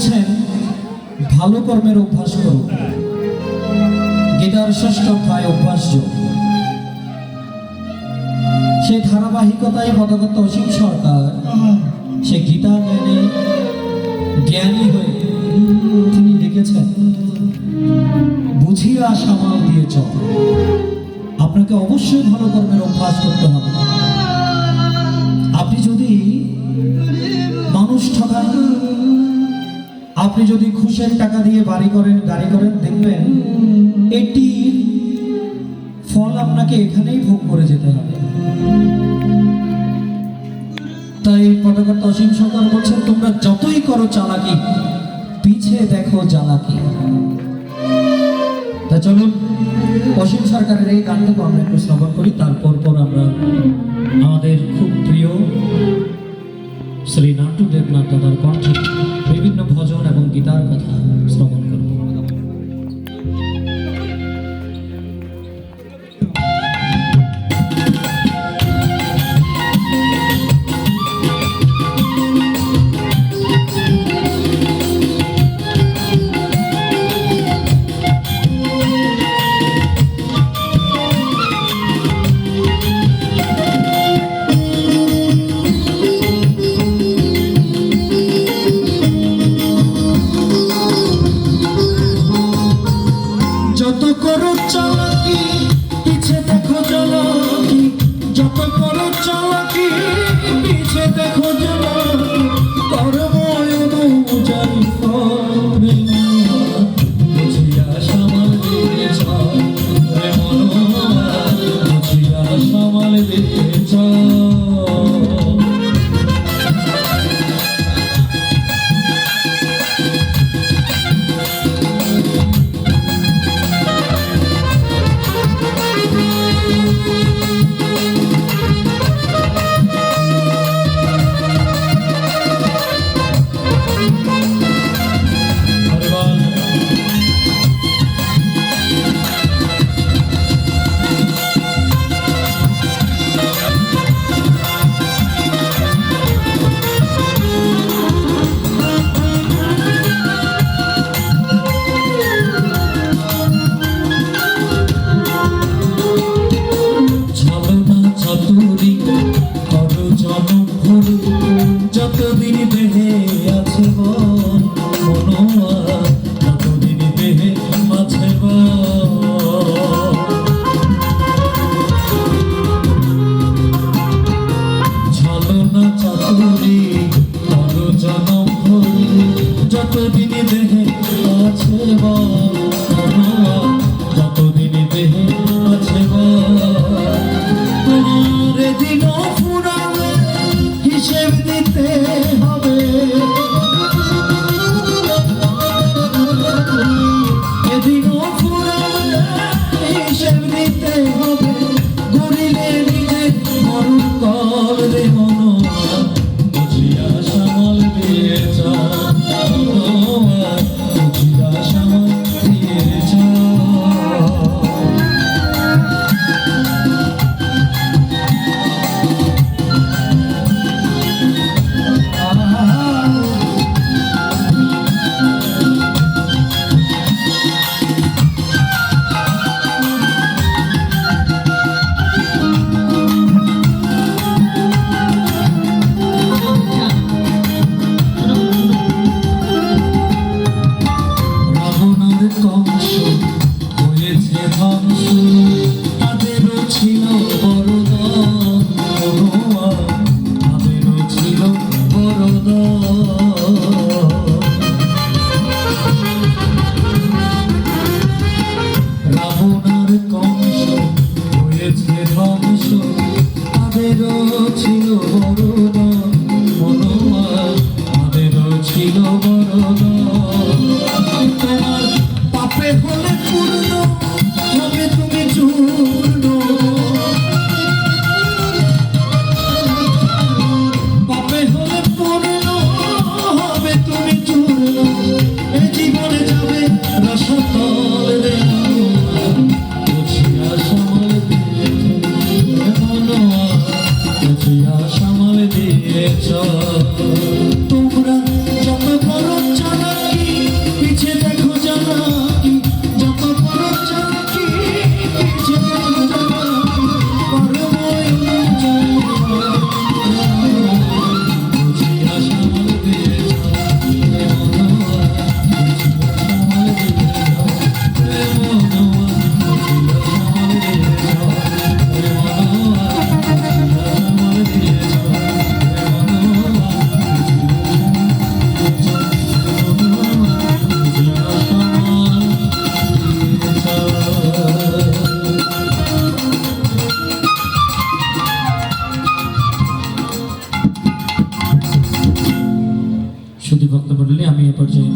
বলছেন ভালো কর্মের অভ্যাস করো, গীতার ষষ্ঠ অধ্যায় অভ্যাসযোগ। সেই ধারাবাহিকতায় পদকর্তা অসীম সরকার সে গীতা মেনে জ্ঞানী হয়ে তিনি লিখেছেন, বুঝিয়া সামাল দিয়ে চল। আপনাকে অবশ্যই ভালো কর্মের অভ্যাস করতে হবে। আপনি যদি মানুষ ঠকান, আপনি যদি ঘুষের টাকা দিয়ে বাড়ি করেন, গাড়ি করেন, দেখবেন এটির ফল আপনাকে এখানেই ভোগ করে যেতে হবে। তাই পদকর্তা অসীম সরকার বলছেন, তোমরা যতই করো চালাকি, পিছে দেখো জ্বালাকি। তা চলুন অসীম সরকারের এই গানটাকে আমরা একটু শ্রবণ করি, তারপর আমরা আমাদের খুব প্রিয় শ্রী নাট্টু দেবনাথ দাদার কণ্ঠে বিভিন্ন ভজন এবং গীতার কথা শ্রবণ করব।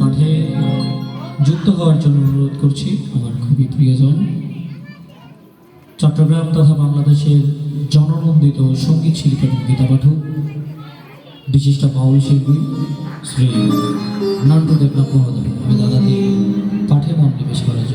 পাঠে যুক্ত হওয়ার জন্য অনুরোধ করছি আমার খুবই প্রিয়জন, চট্টগ্রাম তথা বাংলাদেশের জননন্দিত সঙ্গীত শিল্পী এবং গীতা পাঠক, বিশিষ্ট বাউল শিল্পী শ্রী নান্টু দেবনাথ মহোদয়। আমি দাদাকে পাঠে মনোনিবেশ করার